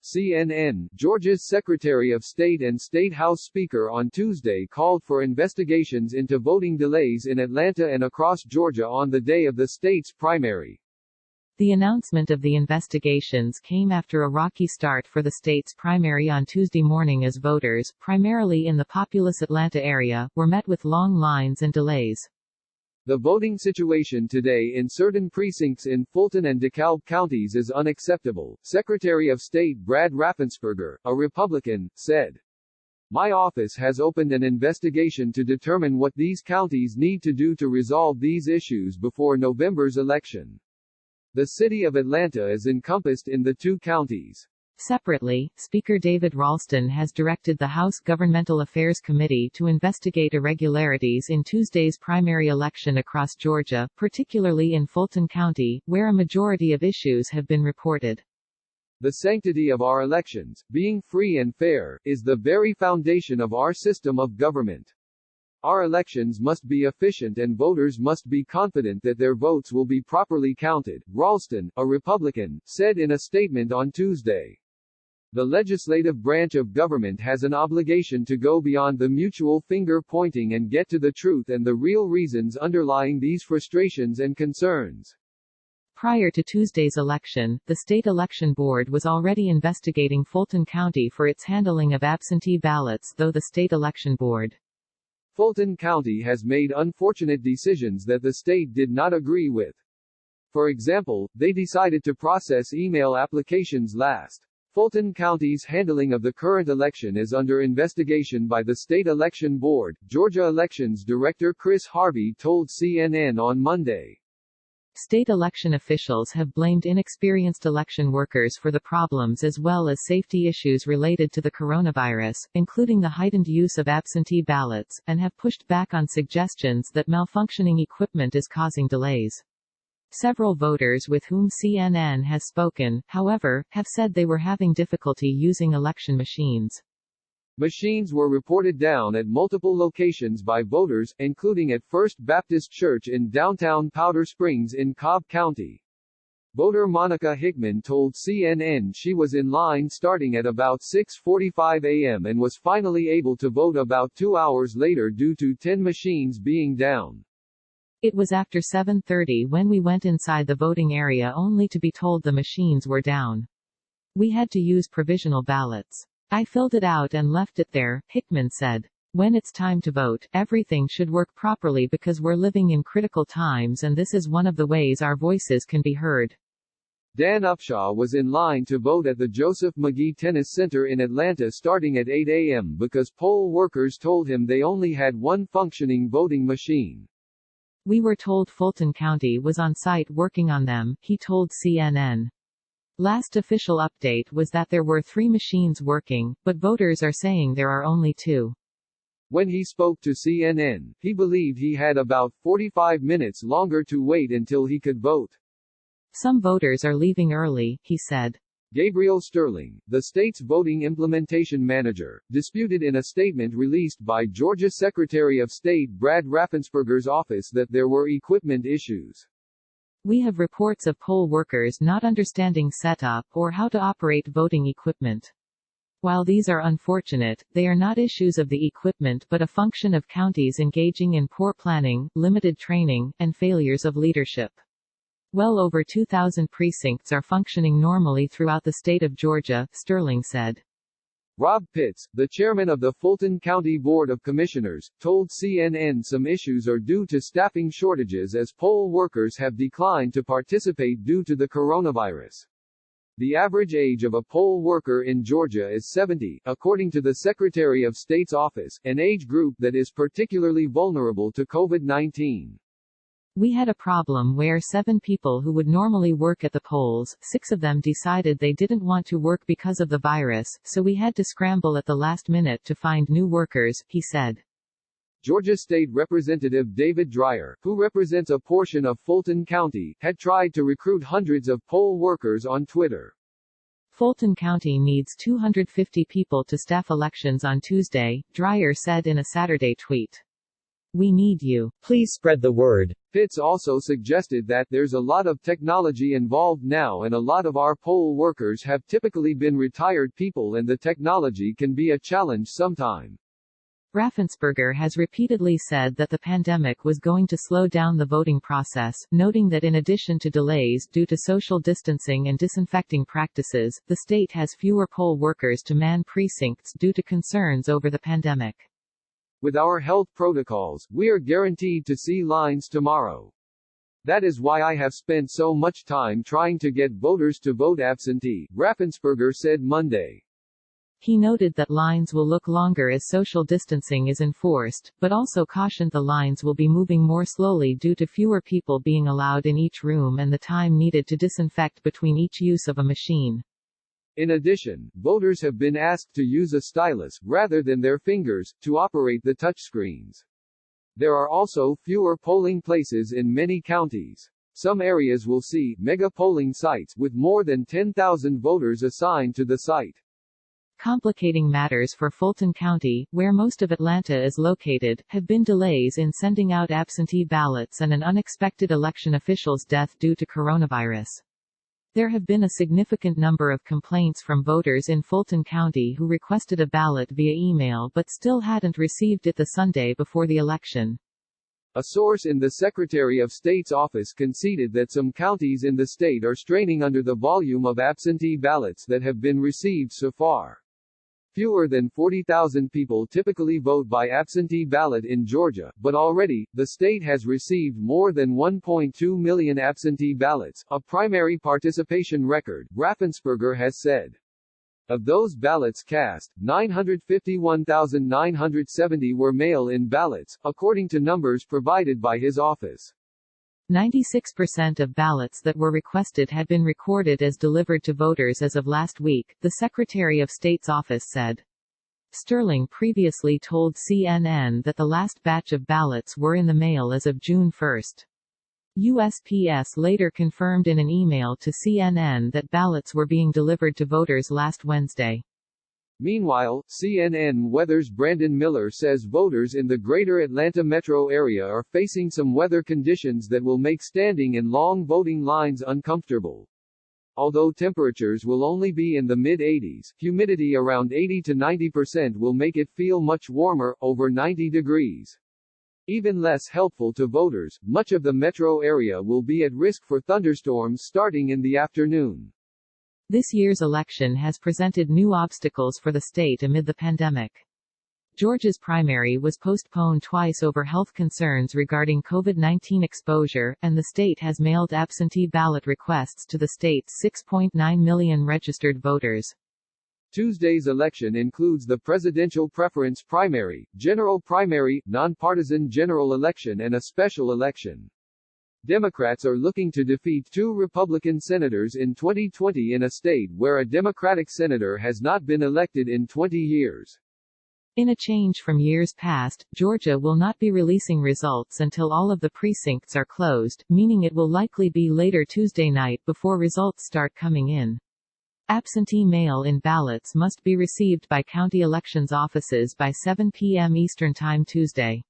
CNN, Georgia's Secretary of State and State House Speaker on Tuesday called for investigations into voting delays in Atlanta and across Georgia on the day of the state's primary. The announcement of the investigations came after a rocky start for the state's primary on Tuesday morning as voters, primarily in the populous Atlanta area, were met with long lines and delays. The voting situation today in certain precincts in Fulton and DeKalb counties is unacceptable, Secretary of State Brad Raffensperger, a Republican, said. My office has opened an investigation to determine what these counties need to do to resolve these issues before November's election. The city of Atlanta is encompassed in the two counties. Separately, Speaker David Ralston has directed the House Governmental Affairs Committee to investigate irregularities in Tuesday's primary election across Georgia, particularly in Fulton County, where a majority of issues have been reported. The sanctity of our elections, being free and fair, is the very foundation of our system of government. Our elections must be efficient and voters must be confident that their votes will be properly counted, Ralston, a Republican, said in a statement on Tuesday. The legislative branch of government has an obligation to go beyond the mutual finger-pointing and get to the truth and the real reasons underlying these frustrations and concerns. Prior to Tuesday's election, the State Election Board was already investigating Fulton County for its handling of absentee ballots, though the State Election Board Fulton County has made unfortunate decisions that the state did not agree with. For example, they decided to process email applications last. Fulton County's handling of the current election is under investigation by the State Election Board, Georgia Elections Director Chris Harvey told CNN on Monday. State election officials have blamed inexperienced election workers for the problems as well as safety issues related to the coronavirus, including the heightened use of absentee ballots, and have pushed back on suggestions that malfunctioning equipment is causing delays. Several voters with whom CNN has spoken, however, have said they were having difficulty using election machines. Machines were reported down at multiple locations by voters, including at First Baptist Church in downtown Powder Springs in Cobb County. Voter Monica Hickman told CNN she was in line starting at about 6:45 a.m. and was finally able to vote about 2 hours later due to 10 machines being down. It was after 7:30 when we went inside the voting area only to be told the machines were down. We had to use provisional ballots. I filled it out and left it there, Hickman said. When it's time to vote, everything should work properly because we're living in critical times and this is one of the ways our voices can be heard. Dan Upshaw was in line to vote at the Joseph McGee Tennis Center in Atlanta starting at 8 a.m. because poll workers told him they only had one functioning voting machine. We were told Fulton County was on site working on them, he told CNN. Last official update was that there were 3 machines working, but voters are saying there are only 2. When he spoke to CNN, he believed he had about 45 minutes longer to wait until he could vote. Some voters are leaving early, he said. Gabriel Sterling, the state's voting implementation manager, disputed in a statement released by Georgia Secretary of State Brad Raffensperger's office that there were equipment issues. We have reports of poll workers not understanding setup or how to operate voting equipment. While these are unfortunate, they are not issues of the equipment but a function of counties engaging in poor planning, limited training, and failures of leadership. Well over 2,000 precincts are functioning normally throughout the state of Georgia, Sterling said. Rob Pitts, the chairman of the Fulton County Board of Commissioners, told CNN some issues are due to staffing shortages as poll workers have declined to participate due to the coronavirus. The average age of a poll worker in Georgia is 70, according to the Secretary of State's office, an age group that is particularly vulnerable to COVID-19. We had a problem where 7 people who would normally work at the polls, 6 of them decided they didn't want to work because of the virus, so we had to scramble at the last minute to find new workers, he said. Georgia State Representative David Dreyer, who represents a portion of Fulton County, had tried to recruit hundreds of poll workers on Twitter. Fulton County needs 250 people to staff elections on Tuesday, Dreyer said in a Saturday tweet. We need you. Please spread the word. Pitts also suggested that there's a lot of technology involved now and a lot of our poll workers have typically been retired people and the technology can be a challenge sometime. Raffensperger has repeatedly said that the pandemic was going to slow down the voting process, noting that in addition to delays due to social distancing and disinfecting practices, the state has fewer poll workers to man precincts due to concerns over the pandemic. With our health protocols, we are guaranteed to see lines tomorrow. That is why I have spent so much time trying to get voters to vote absentee, Raffensperger said Monday. He noted that lines will look longer as social distancing is enforced, but also cautioned the lines will be moving more slowly due to fewer people being allowed in each room and the time needed to disinfect between each use of a machine. In addition, voters have been asked to use a stylus, rather than their fingers, to operate the touchscreens. There are also fewer polling places in many counties. Some areas will see mega polling sites with more than 10,000 voters assigned to the site. Complicating matters for Fulton County, where most of Atlanta is located, have been delays in sending out absentee ballots and an unexpected election official's death due to coronavirus. There have been a significant number of complaints from voters in Fulton County who requested a ballot via email but still hadn't received it the Sunday before the election. A source in the Secretary of State's office conceded that some counties in the state are straining under the volume of absentee ballots that have been received so far. Fewer than 40,000 people typically vote by absentee ballot in Georgia, but already, the state has received more than 1.2 million absentee ballots, a primary participation record, Raffensperger has said. Of those ballots cast, 951,970 were mail-in ballots, according to numbers provided by his office. 96% of ballots that were requested had been recorded as delivered to voters as of last week, the Secretary of State's office said. Sterling previously told CNN that the last batch of ballots were in the mail as of June 1. USPS later confirmed in an email to CNN that ballots were being delivered to voters last Wednesday. Meanwhile, CNN Weather's Brandon Miller says voters in the greater Atlanta metro area are facing some weather conditions that will make standing in long voting lines uncomfortable. Although temperatures will only be in the mid-80s, humidity around 80 to 90% will make it feel much warmer, over 90 degrees. Even less helpful to voters, much of the metro area will be at risk for thunderstorms starting in the afternoon. This year's election has presented new obstacles for the state amid the pandemic. Georgia's primary was postponed twice over health concerns regarding COVID-19 exposure, and the state has mailed absentee ballot requests to the state's 6.9 million registered voters. Tuesday's election includes the presidential preference primary, general primary, nonpartisan general election and a special election. Democrats are looking to defeat two Republican senators in 2020 in a state where a Democratic senator has not been elected in 20 years. In a change from years past, Georgia will not be releasing results until all of the precincts are closed, meaning it will likely be later Tuesday night before results start coming in. Absentee mail-in ballots must be received by county elections offices by 7 p.m. Eastern Time Tuesday.